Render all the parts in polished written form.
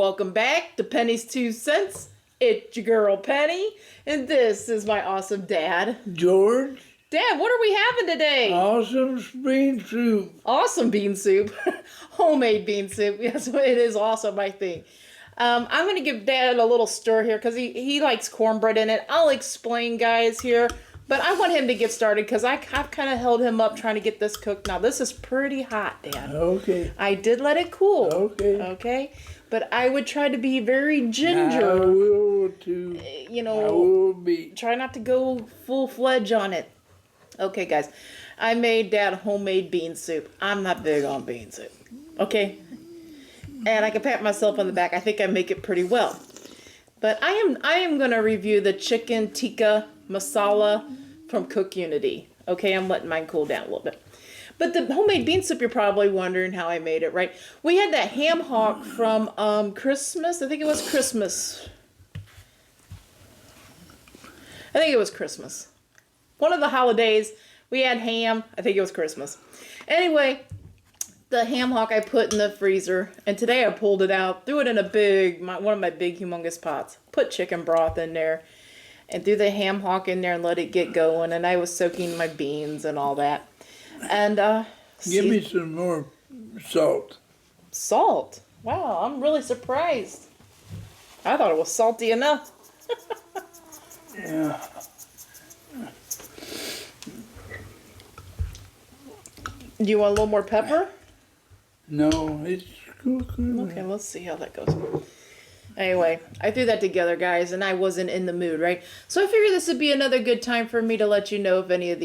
welcome back to Penny's 2 Cents. It's your girl Penny, and this is my awesome dad. George. Dad, what are we having today? Awesome bean soup. Awesome bean soup. Homemade bean soup. Yes, it is awesome, I think. I'm going to give Dad a little stir here because he likes cornbread in it. I'll explain, guys, here. But I want him to get started because I've kind of held him up trying to get this cooked. Now, this is pretty hot, Dad. Okay. I did let it cool. Okay. Okay? But I would try to be very ginger. I will too. You know, I will be. Try not to go full-fledged on it. Okay, guys. I made Dad homemade bean soup. I'm not big on bean soup. Okay? And I can pat myself on the back. I think I make it pretty well. But I am going to review the chicken tikka masala from Cook Unity. Okay, I'm letting mine cool down a little bit. But the homemade bean soup, you're probably wondering how I made it, right? We had that ham hock from Christmas. I think it was Christmas. I think it was Christmas. One of the holidays, we had ham. I think it was Christmas. Anyway, the ham hock I put in the freezer, and today I pulled it out, threw it in one of my big humongous pots, put chicken broth in there, and threw the ham hock in there and let it get going, and I was soaking my beans and all that. And give me some more salt. Salt? Wow, I'm really surprised. I thought it was salty enough. Yeah. Do you want a little more pepper? No, it's cool. Okay, let's see how that goes. Anyway, I threw that together, guys, and I wasn't in the mood, right? So I figured this would be another good time for me to let you know if any of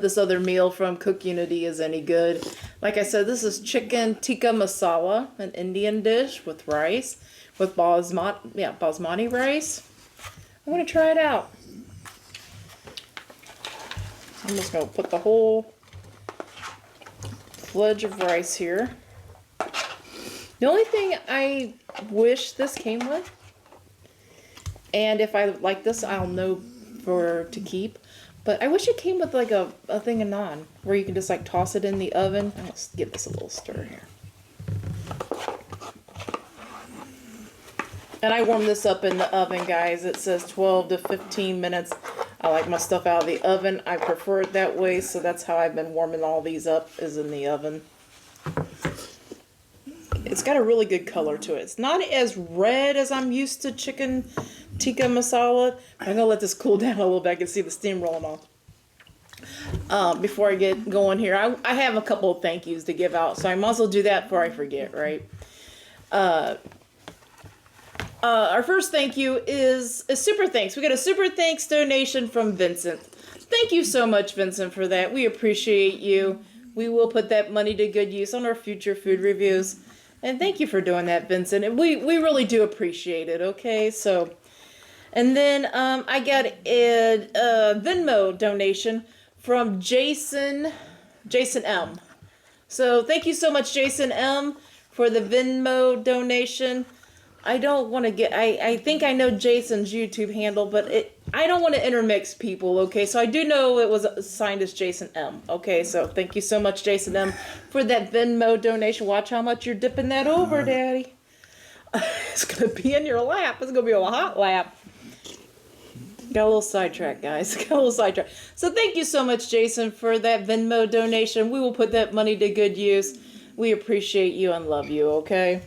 this other meal from Cook Unity is any good. Like I said, this is chicken tikka masala, an Indian dish with rice, with basmati rice. I'm going to try it out. I'm just going to put the whole fledge of rice here. The only thing I wish this came with, and if I like this, I'll know to keep, but I wish it came with like a thing of naan, where you can just like toss it in the oven. Let's give this a little stir here. And I warm this up in the oven, guys. It says 12 to 15 minutes. I like my stuff out of the oven. I prefer it that way, so that's how I've been warming all these up, is in the oven. It's got a really good color to it. It's not as red as I'm used to chicken tikka masala. I'm going to let this cool down a little bit. I can see the steam rolling off. Before I get going here, I have a couple of thank yous to give out, so I might as well do that before I forget, right? Our first thank you is a super thanks. We got a super thanks donation from Vincent. Thank you so much, Vincent, for that. We appreciate you. We will put that money to good use on our future food reviews. And thank you for doing that, Vincent. And we really do appreciate it, okay? So, and then I got a Venmo donation from Jason M. So thank you so much, Jason M, for the Venmo donation. I don't want to get, I think I know Jason's YouTube handle, but I don't want to intermix people, okay? So I do know it was assigned as Jason M, okay? So thank you so much, Jason M, for that Venmo donation. Watch how much you're dipping that over, Daddy. It's going to be in your lap. It's going to be a hot lap. Got a little sidetracked, guys. Got a little sidetracked. So thank you so much, Jason, for that Venmo donation. We will put that money to good use. We appreciate you and love you, okay?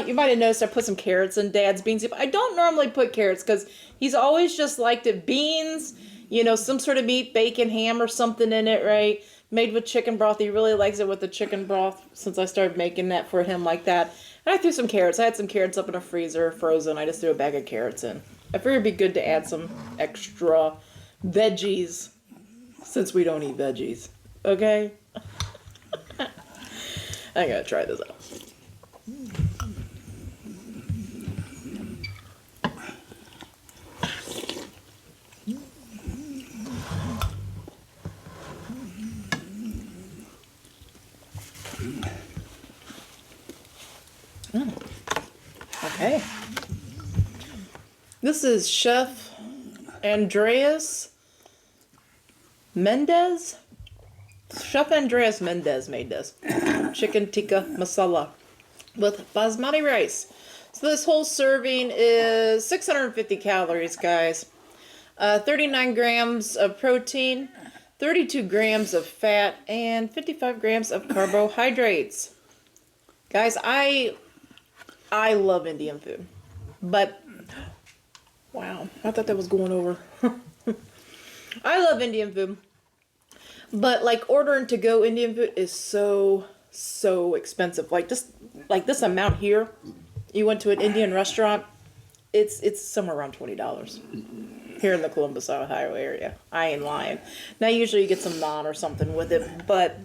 You might have noticed I put some carrots in Dad's bean soup. I don't normally put carrots because he's always just liked it. Beans, you know, some sort of meat, bacon, ham or something in it, right? Made with chicken broth. He really likes it with the chicken broth since I started making that for him like that. And I threw some carrots. I had some carrots up in a freezer, frozen. I just threw a bag of carrots in. I figured it'd be good to add some extra veggies since we don't eat veggies. Okay? I gotta try this out. Okay. This is Chef Andreas Mendez. Chef Andreas Mendez made this. Chicken tikka masala with basmati rice. So this whole serving is 650 calories, guys. 39 grams of protein, 32 grams of fat, and 55 grams of carbohydrates. Guys, I love Indian food, but wow, I thought that was going over. I love Indian food, but like ordering to go Indian food is so expensive. Like just like this amount here, you went to an Indian restaurant, it's somewhere around $20 here in the Columbus, Ohio area. I ain't lying. Now usually you get some naan or something with it, but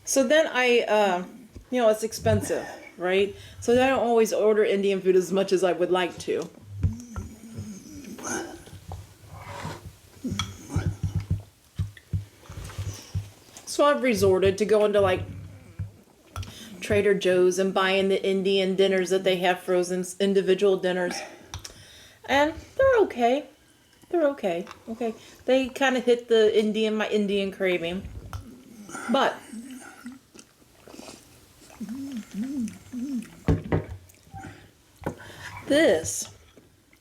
so then it's expensive, right? So I don't always order Indian food as much as I would like to. So I've resorted to going to like Trader Joe's and buying the Indian dinners that they have frozen, individual dinners. And they're okay. They're okay. Okay. They kind of hit my Indian craving. But this,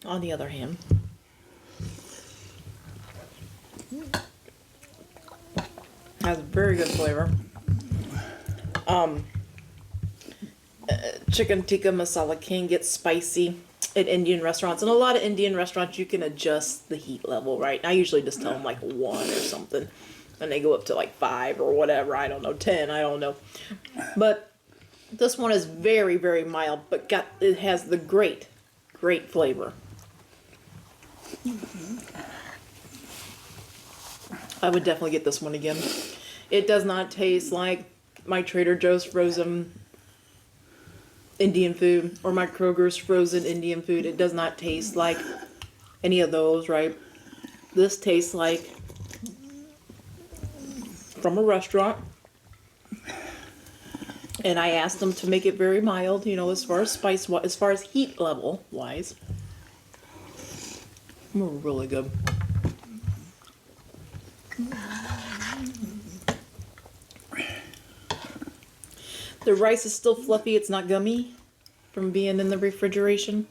on the other hand, has very good flavor. Chicken tikka masala can get spicy at Indian restaurants, and a lot of Indian restaurants you can adjust the heat level, right? I usually just tell them like 1 or something, and they go up to like 5 or whatever. I don't know, 10. I don't know, but this one is very, very mild, but it has the great flavor. I would definitely get this one again. It does not taste like my Trader Joe's frozen Indian food or my Kroger's frozen Indian food. It does not taste like any of those, right? This tastes like from a restaurant. And I asked them to make it very mild, as far as spice, as far as heat level wise. Really good. The rice is still fluffy. It's not gummy from being in the refrigeration.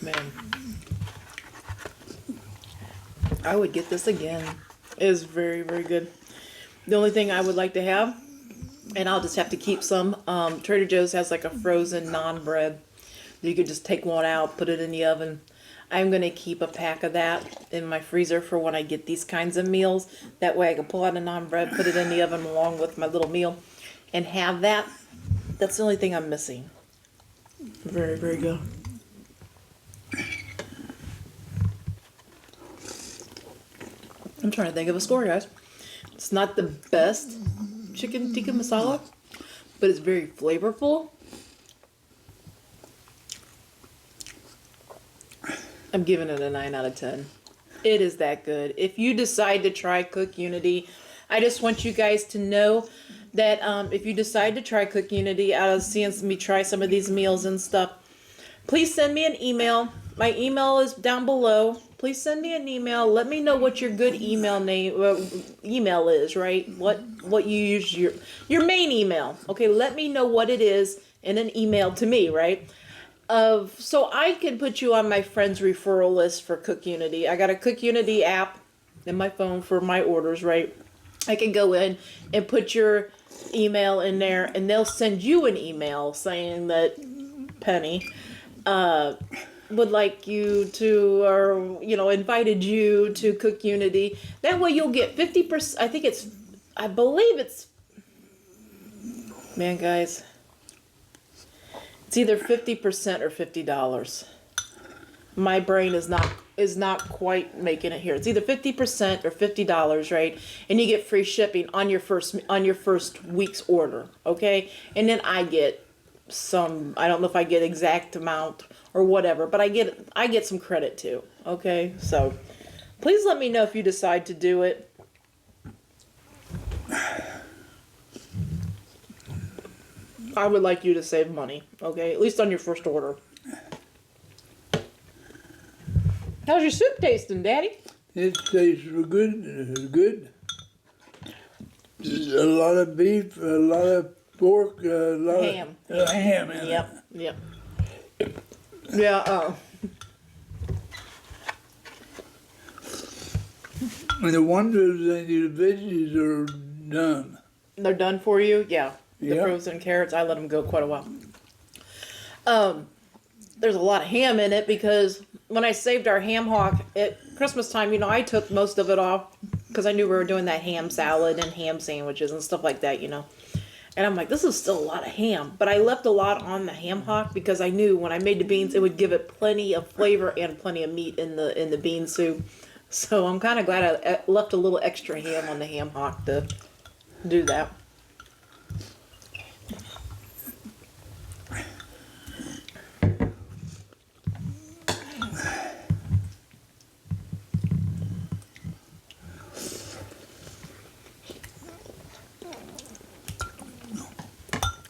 Man, I would get this again. It is very, very good. The only thing I would like to have, and I'll just have to keep some, Trader Joe's has like a frozen naan bread. You could just take one out, put it in the oven. I'm going to keep a pack of that in my freezer for when I get these kinds of meals. That way I can pull out a naan bread, put it in the oven along with my little meal, and have that. That's the only thing I'm missing. Very, very good. I'm trying to think of a score, guys. It's not the best chicken tikka masala, but it's very flavorful. I'm giving it a 9 out of 10. It is that good. If you decide to try Cook Unity, I just want you guys to know that if you decide to try Cook Unity out of seeing me try some of these meals and stuff, please send me an email. My email is down below. Please send me an email. Let me know what your good email is, right? What you use your main email. Okay, let me know what it is in an email to me, right? So I can put you on my friend's referral list for Cook Unity. I got a Cook Unity app in my phone for my orders, right? I can go in and put your email in there, and they'll send you an email saying that Penny would like you to, or invited you to Cook Unity. That way you'll get 50%. I believe it's, man, guys. It's either 50% or $50. My brain is not quite making it here. It's either 50% or $50, right? And you get free shipping on your first week's order, okay? And then I get some, I don't know if I get exact amount or whatever, but I get some credit too, okay? So please let me know if you decide to do it. I would like you to save money, okay? At least on your first order. How's your soup tasting, Daddy? It tastes real good. It's good. a lot of beef, a lot of pork, a lot Ham. of ham in Yep. Yep. Yeah. it. And the wonders and the veggies are done. They're done for you. Yeah. The Yeah. frozen carrots. I let them go quite a while. There's a lot of ham in it because when I saved our ham hock at Christmas time, you know, I took most of it off because I knew we were doing that ham salad and ham sandwiches and stuff like that, you know. And I'm like, this is still a lot of ham, but I left a lot on the ham hock because I knew when I made the beans, it would give it plenty of flavor and plenty of meat in the bean soup. So I'm kind of glad I left a little extra ham on the ham hock to do that.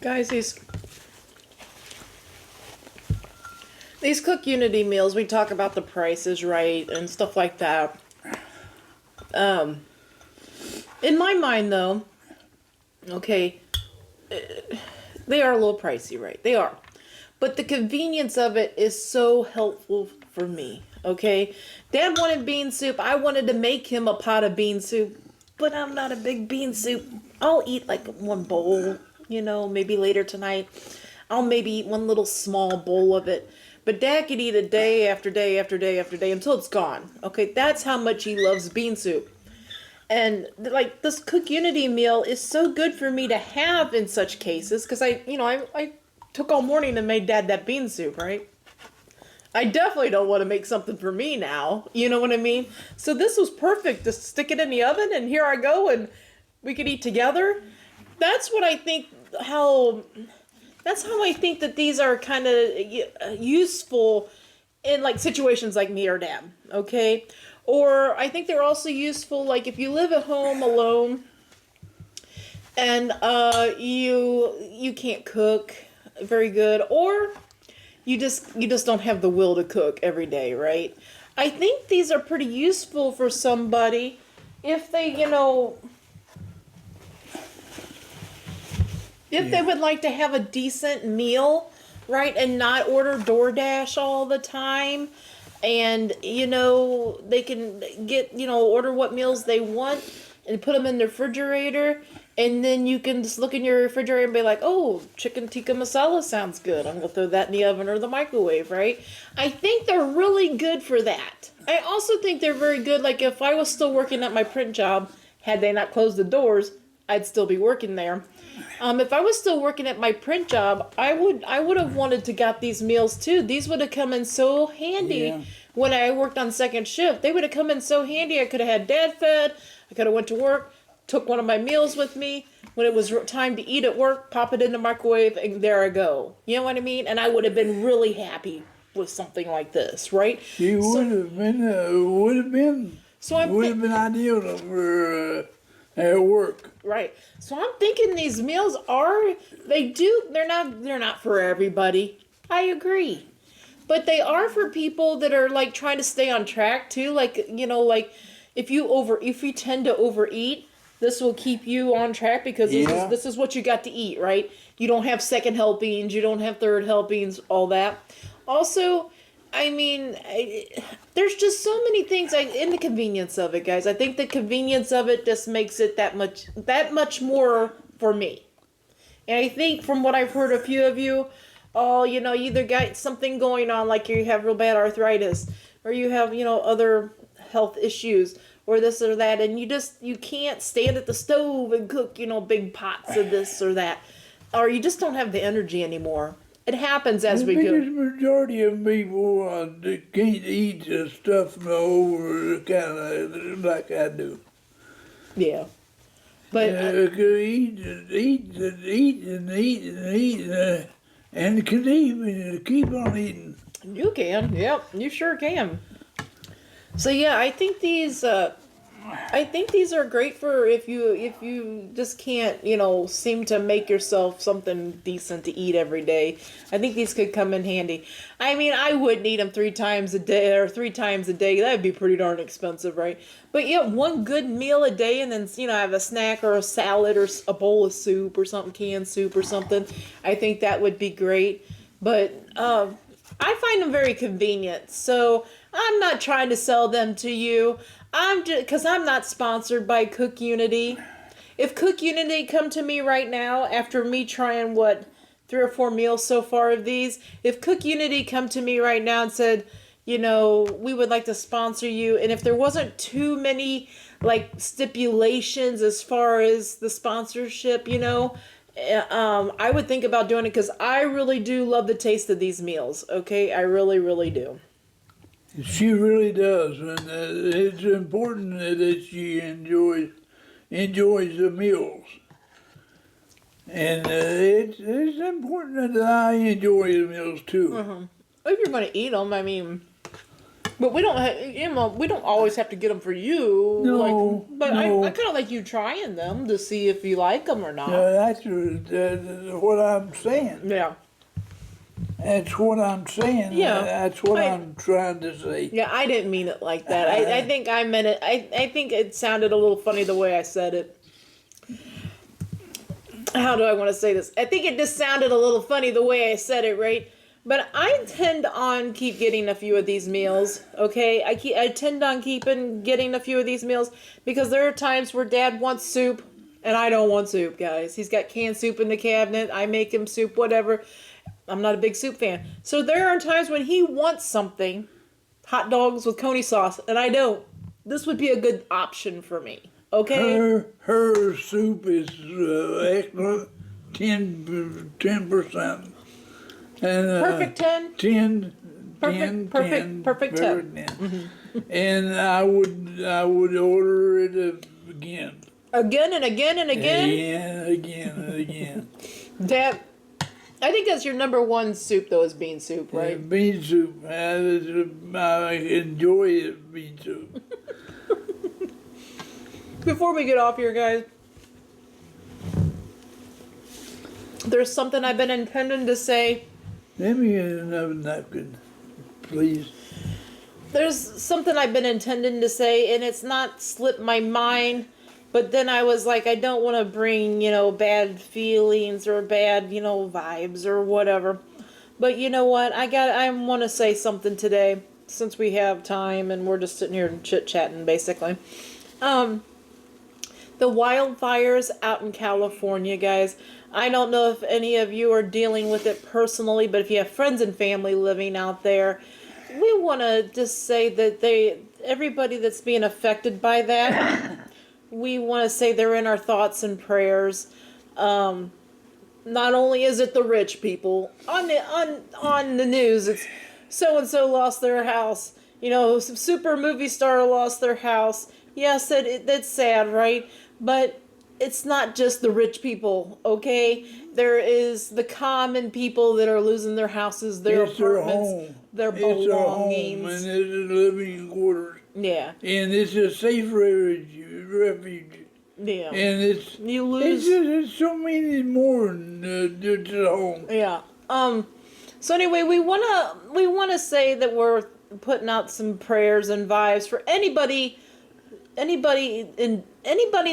Guys, these Cook Unity meals, we talk about the prices right and stuff like that. In my mind, though, okay, they are a little pricey, right? They are. But the convenience of it is so helpful for me, okay? Dad wanted bean soup. I wanted to make him a pot of bean soup, but I'm not a big bean soup. I'll eat like one bowl. You know, maybe later tonight, I'll maybe eat one little small bowl of it. But Dad could eat it day after day after day after day until it's gone. Okay, that's how much he loves bean soup. And like this Cook Unity meal is so good for me to have in such cases because I took all morning and made Dad that bean soup, right? I definitely don't want to make something for me now. You know what I mean? So this was perfect. Just stick it in the oven and here I go and we could eat together. That's what I think. That's how I think that these are kind of useful in like situations like me or Dad. Okay, or I think they're also useful like if you live at home alone and you can't cook very good, or you just don't have the will to cook every day, right? I think these are pretty useful for somebody if they, if they would like to have a decent meal, right, and not order DoorDash all the time, and, they can get, order what meals they want and put them in the refrigerator, and then you can just look in your refrigerator and be like, oh, chicken tikka masala sounds good. I'm going to throw that in the oven or the microwave, right? I think they're really good for that. I also think they're very good, like if I was still working at my print job, had they not closed the doors, I'd still be working there. If I was still working at my print job, I would have wanted to got these meals too. These would have come in so handy when I worked on second shift. They would have come in so handy. I could have had Dad fed. I could have went to work, took one of my meals with me. When it was time to eat at work, pop it in the microwave, and there I go. You know what I mean? And I would have been really happy with something like this, right? It would have been ideal for at work. Right. So I'm thinking these meals they're not for everybody. I agree. But they are for people that are like trying to stay on track too. Like, if you tend to overeat, this will keep you on track because this is what you got to eat, right? You don't have second helpings, you don't have third helpings, all that. Also, I mean, there's just so many things in the convenience of it, guys. I think the convenience of it just makes it that much more for me. And I think from what I've heard a few of you, you either got something going on, like you have real bad arthritis, or you have, other health issues, or this or that, and you can't stand at the stove and cook, big pots of this or that, or you just don't have the energy anymore. It happens as we go. The biggest majority of people can't eat stuff over kind of like I do. Yeah. But eat and can even keep on eating. You can. Yep, you sure can. So yeah, I think these I think these are great for if you just can't, seem to make yourself something decent to eat every day. I think these could come in handy. I mean, I wouldn't eat them 3 times a day or 3 times a day. That'd be pretty darn expensive, right? But yeah, one good meal a day, and then have a snack or a salad or a bowl of soup or something, canned soup or something. I think that would be great. But I find them very convenient, so I'm not trying to sell them to you. I'm just because I'm not sponsored by Cook Unity. If Cook Unity come to me right now after me trying 3 or 4 meals so far of these, if Cook Unity come to me right now and said, we would like to sponsor you, and if there wasn't too many stipulations as far as the sponsorship, I would think about doing it because I really do love the taste of these meals. Okay, I really, really do. She really does, and it's important that she enjoys the meals. And it's important that I enjoy the meals too. Mm-hmm. If you're going to eat them, I mean, but we don't, we don't always have to get them for you. No, but no. I kind of like you trying them to see if you like them or not. That's what I'm saying. Yeah. That's what I'm saying. Yeah. That's what I'm trying to say. Yeah, I didn't mean it like that. I think I meant it. I think it sounded a little funny the way I said it. How do I want to say this? I think it just sounded a little funny the way I said it, right? But I tend on keep getting a few of these meals, okay? I tend on getting a few of these meals because there are times where Dad wants soup and I don't want soup, guys. He's got canned soup in the cabinet. I make him soup, whatever. I'm not a big soup fan. So there are times when he wants something, hot dogs with coney sauce, and I don't. This would be a good option for me, okay? Her soup is excellent, 10%. And, Perfect 10? 10. Perfect 10. Mm-hmm. And I would order it again. Again and again and again? And again and again. Dad, I think that's your number one soup, though, is bean soup, right? Bean soup. I enjoy it, bean soup. Before we get off here, guys, there's something I've been intending to say. Let me get another napkin, please. There's something I've been intending to say, and it's not slipped my mind. But then I was like, I don't want to bring, bad feelings or bad, vibes or whatever. But you know what? I want to say something today since we have time and we're just sitting here chit-chatting, basically. The wildfires out in California, guys. I don't know if any of you are dealing with it personally, but if you have friends and family living out there, we want to just say that everybody that's being affected by that, we want to say they're in our thoughts and prayers. Not only is it the rich people on the news, it's so and so lost their house. Some super movie star lost their house. Yes, that's sad, right? But it's not just the rich people, okay? There is the common people that are losing their houses, their apartments, their belongings. It's a home and it's a living quarters. Yeah. And it's a safe refuge. Yeah. And it's so many more than just a home. Yeah. So anyway, we wanna say that we're putting out some prayers and vibes for anybody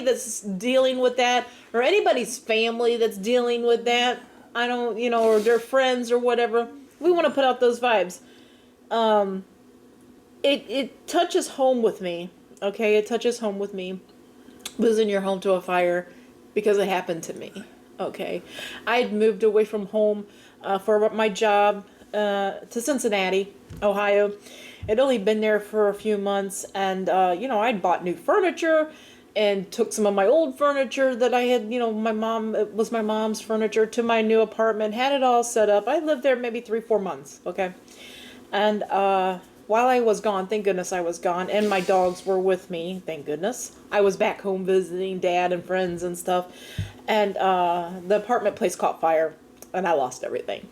that's dealing with that, or anybody's family that's dealing with that. I don't, or their friends or whatever. We want to put out those vibes. It touches home with me. Okay, it touches home with me. Losing your home to a fire because it happened to me. Okay, I had moved away from home for my job to Cincinnati, Ohio. I'd only been there for a few months, and I'd bought new furniture and took some of my old furniture that I had, it was my mom's furniture, to my new apartment, had it all set up. I lived there maybe 3-4 months, okay? And while I was gone, thank goodness I was gone, and my dogs were with me, thank goodness. I was back home visiting Dad and friends and stuff, and the apartment place caught fire, and I lost everything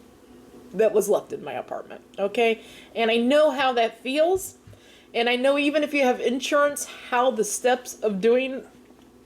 that was left in my apartment, okay? And I know how that feels, And I know even if you have insurance, how the steps of getting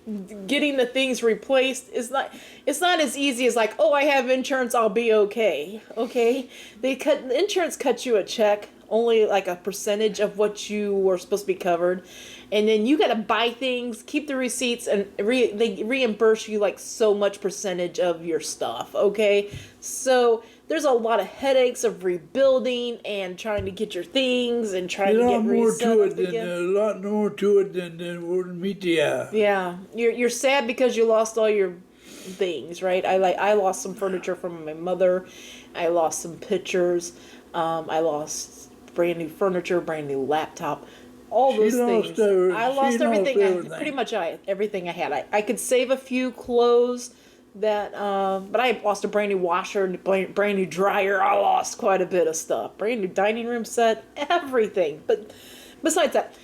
the things replaced is not, it's not as easy as like, oh, I have insurance, I'll be okay. Okay? The insurance cuts you a check, only like a percentage of what you were supposed to be covered. And then you got to buy things, keep the receipts, and they reimburse you like so much percentage of your stuff, okay? So there's a lot of headaches of rebuilding and trying to get your things and trying to get reset up again. A lot more to it than would meet the eye. Yeah, you're sad because you lost all your things, right? I lost some furniture from my mother. I lost some pictures. I lost brand new furniture, brand new laptop. All those things. I lost everything. Pretty much everything I had. I could save a few clothes that, but I lost a brand new washer and brand new dryer. I lost quite a bit of stuff. Brand new dining room set, everything. But besides that,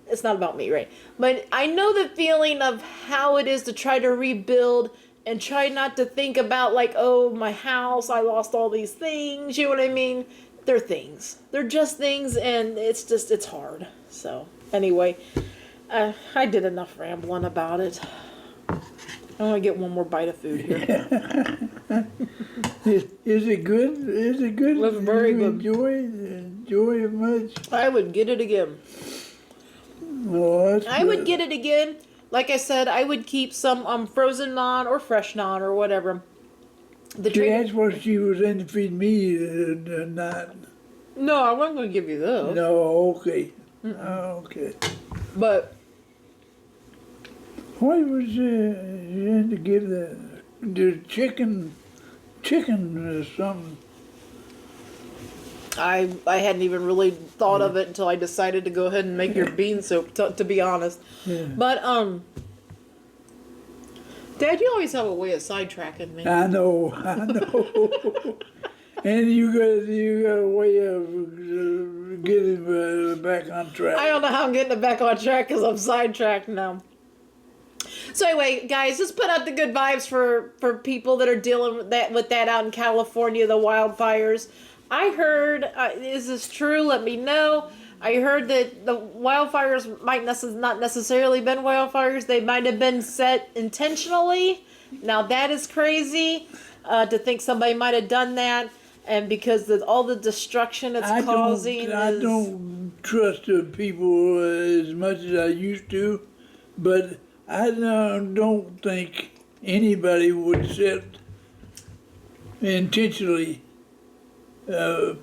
it's not about me, right? But I know the feeling of how it is to try to rebuild and try not to think about like, oh, my house, I lost all these things. You know what I mean? They're things. They're just things, and it's hard. So, anyway, I did enough rambling about it. I want to get one more bite of food here. Is it good? Is it good? It was very good. Enjoy it much? I would get it again. Oh, that's I would get it again. Like I said, I would keep some frozen naan or fresh naan or whatever. That's what she was in to feed me not. No, I wasn't going to give you those. No, okay. Okay. But why was you in to give the chicken something? I hadn't even really thought of it until I decided to go ahead and make your bean soup, to be honest. Yeah. But, Dad, you always have a way of sidetracking me. I know. And you got a way of getting back on track. I don't know how I'm getting it back on track because I'm sidetracked now. So anyway, guys, just put out the good vibes for people that are dealing with that out in California, the wildfires. I heard, is this true? Let me know. I heard that the wildfires might not necessarily been wildfires. They might have been set intentionally. Now that is crazy to think somebody might have done that. And because of all the destruction it's causing. I don't trust the people as much as I used to. But I don't think anybody would set intentionally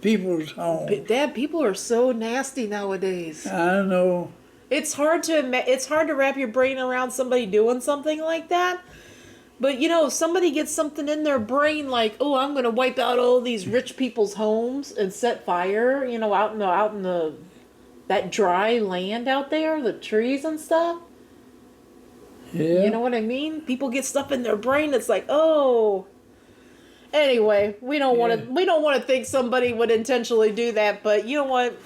people's homes. Dad, people are so nasty nowadays. I know. It's hard to wrap your brain around somebody doing something like that. But you know, if somebody gets something in their brain like, oh, I'm going to wipe out all these rich people's homes and set fire, you know, out in the that dry land out there, the trees and stuff. Yeah. You know what I mean? People get stuff in their brain that's like, oh. Anyway, we don't want to think somebody would intentionally do that, but you know what?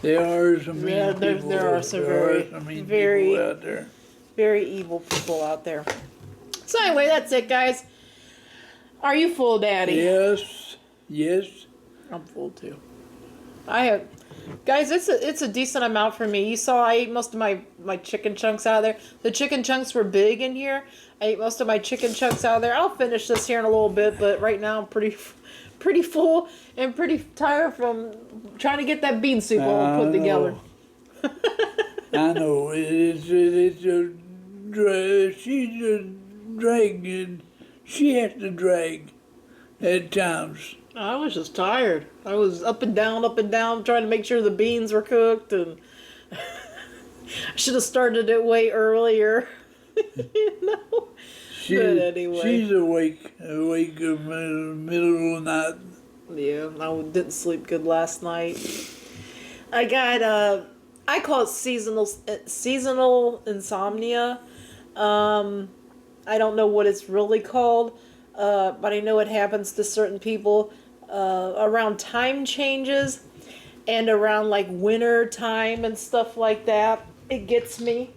There are some mean people. There are some very people out there. Very evil people out there. So anyway, that's it, guys. Are you full, Daddy? Yes. I'm full too. Guys, it's a decent amount for me. You saw I ate most of my chicken chunks out of there. The chicken chunks were big in here. I ate most of my chicken chunks out of there. I'll finish this here in a little bit, but right now I'm pretty full and pretty tired from trying to get that bean soup all put together. I know. She's a drag, and she has to drag at times. I was just tired. I was up and down, trying to make sure the beans were cooked, and I should have started it way earlier. You know? But anyway. She's awake in the middle of the night. Yeah, I didn't sleep good last night. I got, I call it seasonal insomnia. I don't know what it's really called, but I know it happens to certain people around time changes and around like winter time and stuff like that. It gets me.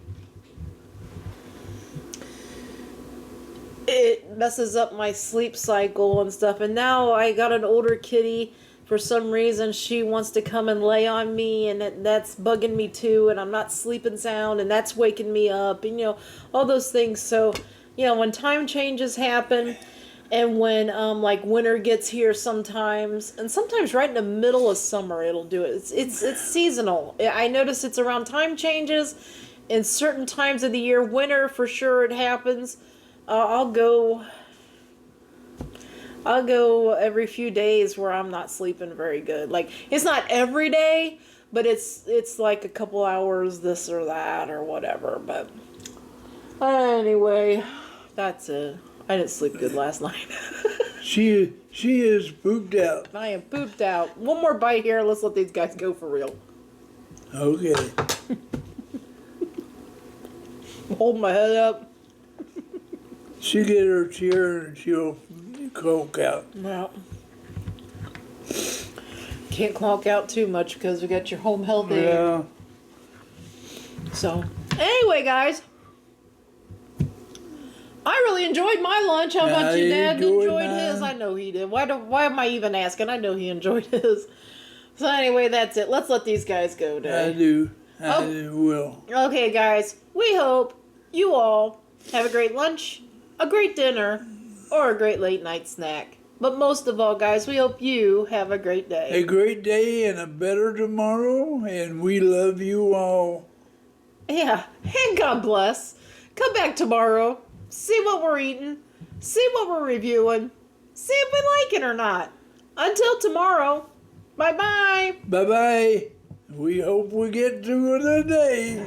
It messes up my sleep cycle and stuff. And now I got an older kitty for some reason she wants to come and lay on me, and that's bugging me too, and I'm not sleeping sound, and that's waking me up, and all those things. So when time changes happen, and when like winter gets here sometimes, and sometimes right in the middle of summer it'll do it. It's seasonal. I notice it's around time changes in certain times of the year. Winter for sure it happens. I'll go every few days where I'm not sleeping very good. Like, it's not every day, but it's like a couple hours this or that or whatever. But anyway, that's it. I didn't sleep good last night. She is pooped out. I am pooped out. One more bite here. Let's let these guys go for real. Okay. Hold my head up. She get her chair and she'll cloak out. No. Can't clonk out too much because we got your home health aid. Yeah. So, anyway, guys. I really enjoyed my lunch. How about you, Dad? Enjoyed his? I know he did. Why am I even asking? I know he enjoyed his. So anyway, that's it. Let's let these guys go, Dad. I do. I will. Okay, guys. We hope you all have a great lunch, a great dinner, or a great late night snack. But most of all, guys, we hope you have a great day. A great day and a better tomorrow, and we love you all. Yeah, and God bless. Come back tomorrow. See what we're eating. See what we're reviewing. See if we like it or not. Until tomorrow, bye-bye. Bye-bye. We hope we get through the day.